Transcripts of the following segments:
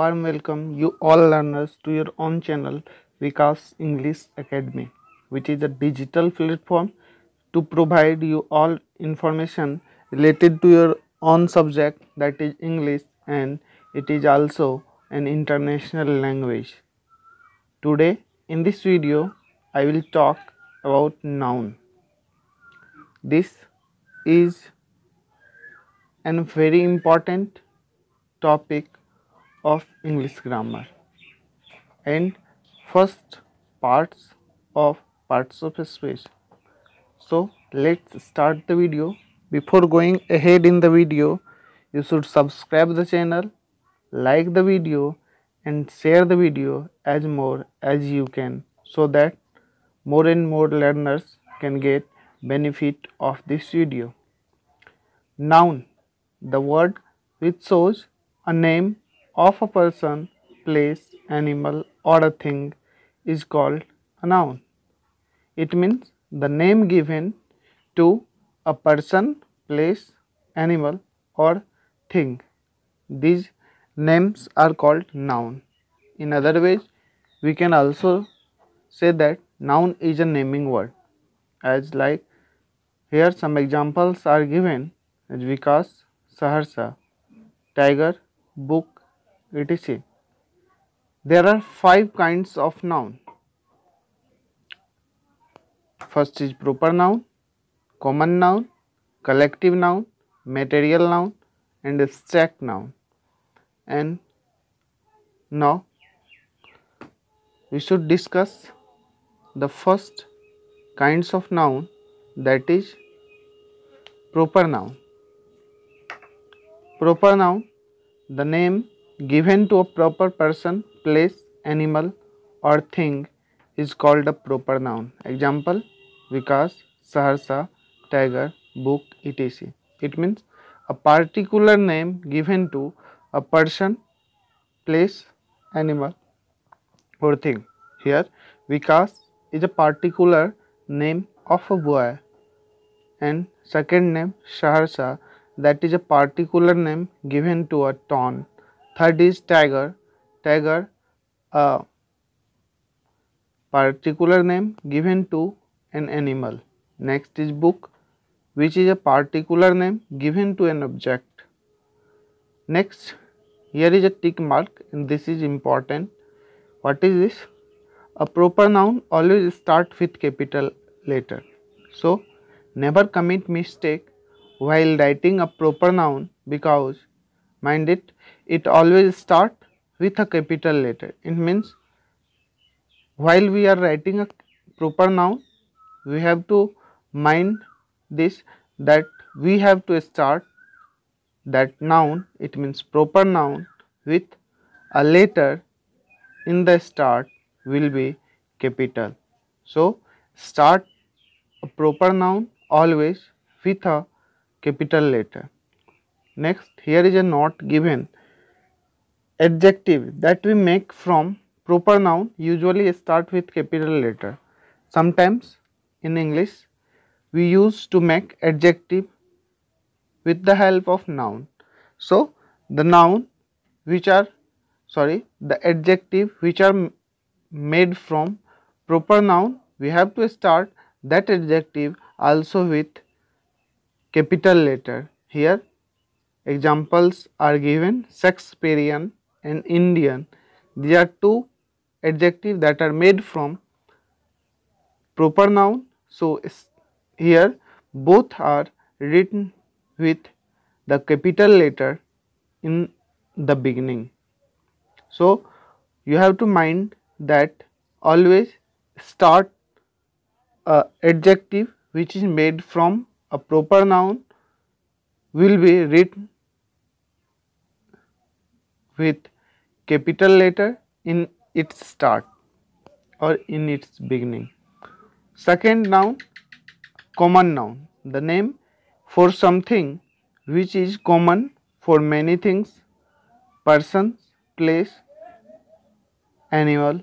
warm welcome you all learners to your own channel Vikas English Academy, which is a digital platform to provide you all information related to your own subject, that is English, and it is also an international language. Today in this video I will talk about noun. This is a very important topic of English grammar and first parts of speech. So let's start the video. Before going ahead in the video, you should subscribe the channel, like the video and share the video as more as you can, so that more and more learners can get benefit of this video. Noun, the word which shows a name of a person, place, animal or a thing is called a noun. It means the name given to a person, place, animal or thing. These names are called noun. In other ways, we can also say that noun is a naming word, as like here some examples are given as Vikas, Saharsa, tiger, book, etc. There are 5 kinds of noun. First is proper noun, common noun, collective noun, material noun and abstract noun. And now we should discuss the first kinds of noun, that is proper noun. Proper noun, the name given to a proper person, place, animal or thing is called a proper noun. Example, Vikas, Saharsa, tiger, book, etc. It means a particular name given to a person, place, animal or thing. Here Vikas is a particular name of a boy, and second name Saharsa, that is a particular name given to a town. Third is tiger, a particular name given to an animal. Next is book, which is a particular name given to an object. Next, here is a tick mark and this is important. What is this? A proper noun always start with capital letter. So never commit mistake while writing a proper noun, because mind it always start with a capital letter. It means while we are writing a proper noun, we have to mind this, that we have to start that noun, it means proper noun, with a letter in the start will be capital. So start a proper noun always with a capital letter. Next, here is a note given. Adjective that we make from proper noun usually start with capital letter. Sometimes in English we use to make adjective with the help of noun. So the adjective which are made from proper noun, we have to start that adjective also with capital letter. Here examples are given, Shakespearean and Indian. These are two adjectives that are made from proper noun. So here both are written with the capital letter in the beginning. So you have to mind that always start a adjective which is made from a proper noun will be written with capital letter in its start or in its beginning. Second noun, common noun, the name for something which is common for many things, persons, place, animal.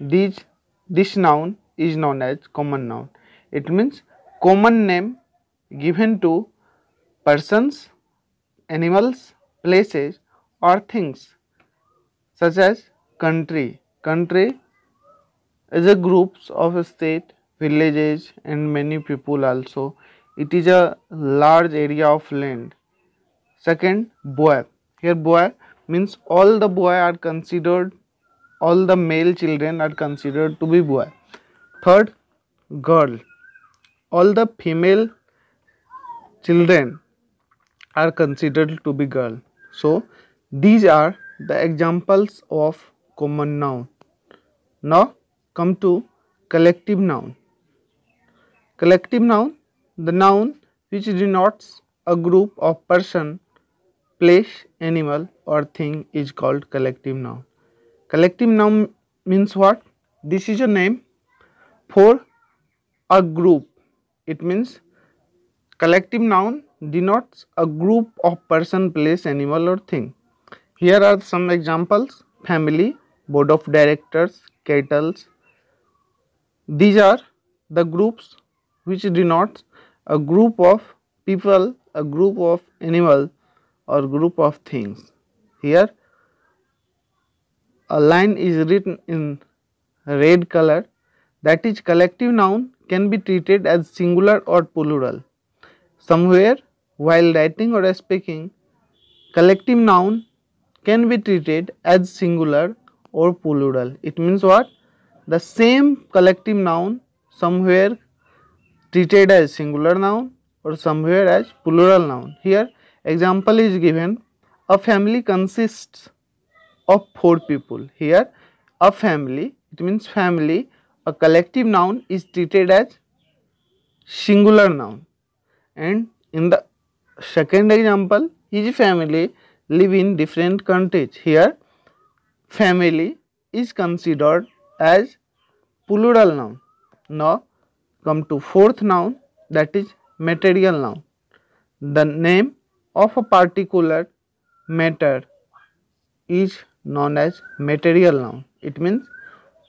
This noun is known as common noun. It means common name given to persons, animals, places or things. such as country. Country is a groups of state, villages and many people also. It is a large area of land. Second, boy. Here boy means all the boy are considered, all the male children are considered to be boy. Third, girl. All the female children are considered to be girl. So these are the examples of common noun. Now come to collective noun. Collective noun, the noun which denotes a group of person, place, animal or thing is called collective noun. Collective noun means what? This is a name for a group. It means collective noun denotes a group of person, place, animal or thing. Here are some examples: family, board of directors, kettles. These are the groups which denotes a group of people, a group of animals or group of things. Here a line is written in red color, that is collective noun can be treated as singular or plural. Somewhere while writing or speaking, collective noun can be treated as singular or plural. It means what? The same collective noun somewhere treated as singular noun or somewhere as plural noun. Here example is given: a family consists of 4 people. Here a family, it means family, a collective noun is treated as singular noun. And in the second example, his family live in different countries. Here family is considered as plural noun. Now come to fourth noun, that is material noun. The name of a particular matter is known as material noun. It means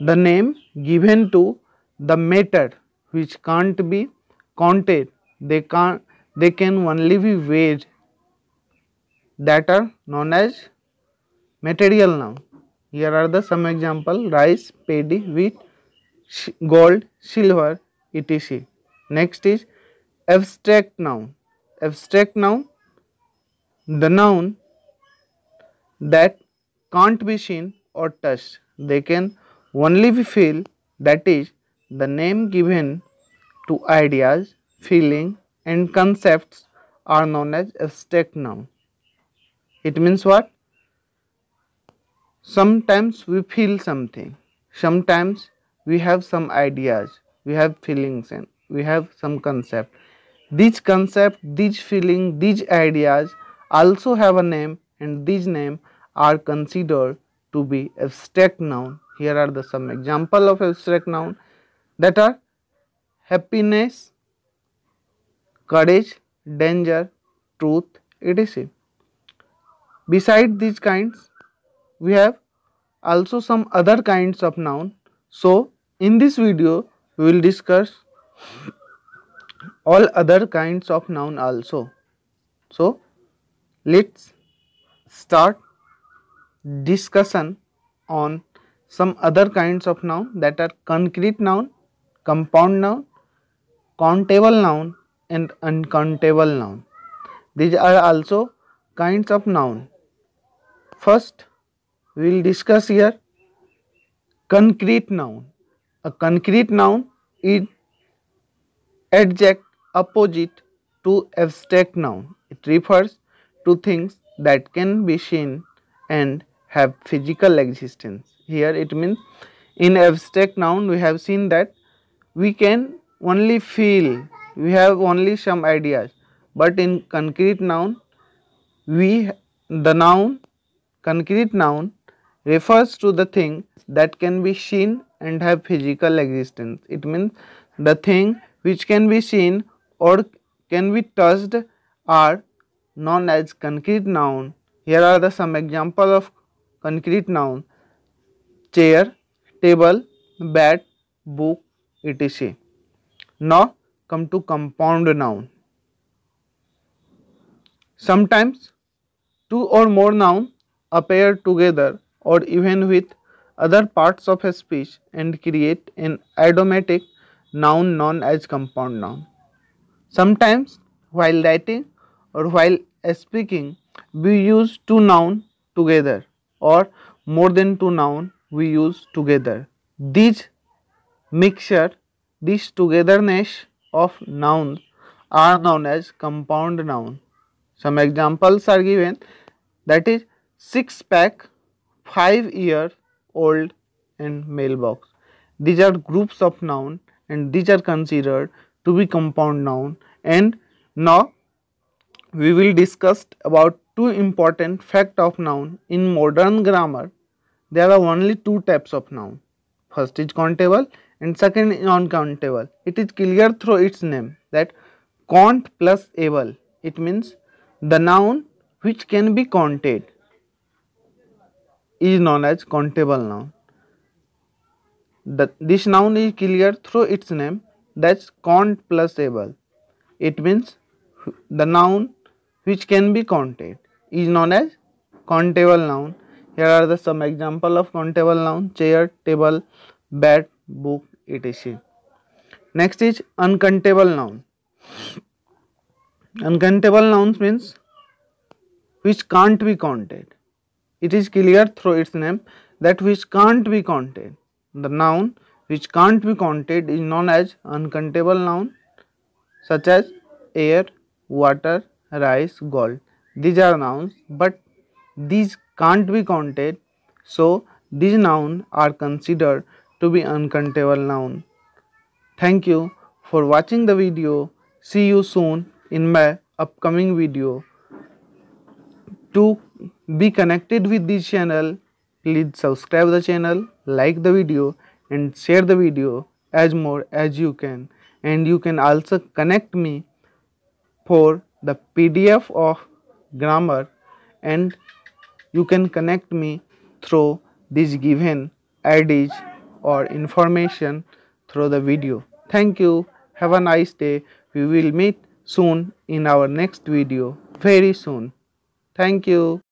the name given to the matter which can't be counted, they can only be weighed, that are known as material noun. Here are the some example: rice, paddy, wheat, gold, silver, etc. Next is abstract noun. Abstract noun, the noun that can't be seen or touched, they can only be felt, that is the name given to ideas, feeling and concepts are known as abstract noun. It means what? Sometimes we feel something, sometimes we have some ideas, we have feelings and we have some concept. These concept, these feeling, these ideas also have a name, and these name are considered to be abstract noun. Here are the some example of abstract noun, that are happiness, courage, danger, truth, etc. Beside these kinds, we have also some other kinds of noun. So in this video we will discuss all other kinds of noun also. So let's start discussion on some other kinds of noun, that are concrete noun, compound noun, countable noun and uncountable noun. These are also kinds of noun. First we will discuss here concrete noun. A concrete noun is adject opposite to abstract noun. It refers to things that can be seen and have physical existence. Here it means in abstract noun we have seen that we can only feel, we have only some ideas, but in concrete noun the noun concrete noun refers to the thing that can be seen and have physical existence. It means the thing which can be seen or can be touched are known as concrete noun. Here are the some example of concrete noun: chair, table, bat, book, etc. Now come to compound noun. Sometimes two or more nouns appear together or even with other parts of a speech and create an idiomatic noun known as compound noun. Sometimes, while writing or while speaking, we use two nouns together or more than two nouns we use together. These mixture, this togetherness of nouns are known as compound noun. Some examples are given, that is six pack, 5-year old and mailbox. These are groups of noun and these are considered to be compound noun. And now we will discuss about two important fact of noun. In modern grammar there are only two types of noun. First is countable and second is uncountable. It is clear through its name that count plus able. It means the noun which can be counted is known as countable noun. This noun is clear through its name, that's count plus able. It means the noun which can be counted is known as countable noun. Here are the some example of countable noun: chair, table, bat, book, etc. Next is uncountable noun. Uncountable nouns means which can't be counted. It is clear through its name that which can't be counted. The noun which can't be counted is known as uncountable noun, such as air, water, rice, gold. These are nouns, but these can't be counted, so these nouns are considered to be uncountable noun. Thank you for watching the video. See you soon in my upcoming video. To be connected with this channel, please subscribe the channel, like the video and share the video as more as you can. And you can also connect me for the PDF of grammar, and you can connect me through these given IDs or information through the video. Thank you. Have a nice day. We will meet soon in our next video very soon. Thank you.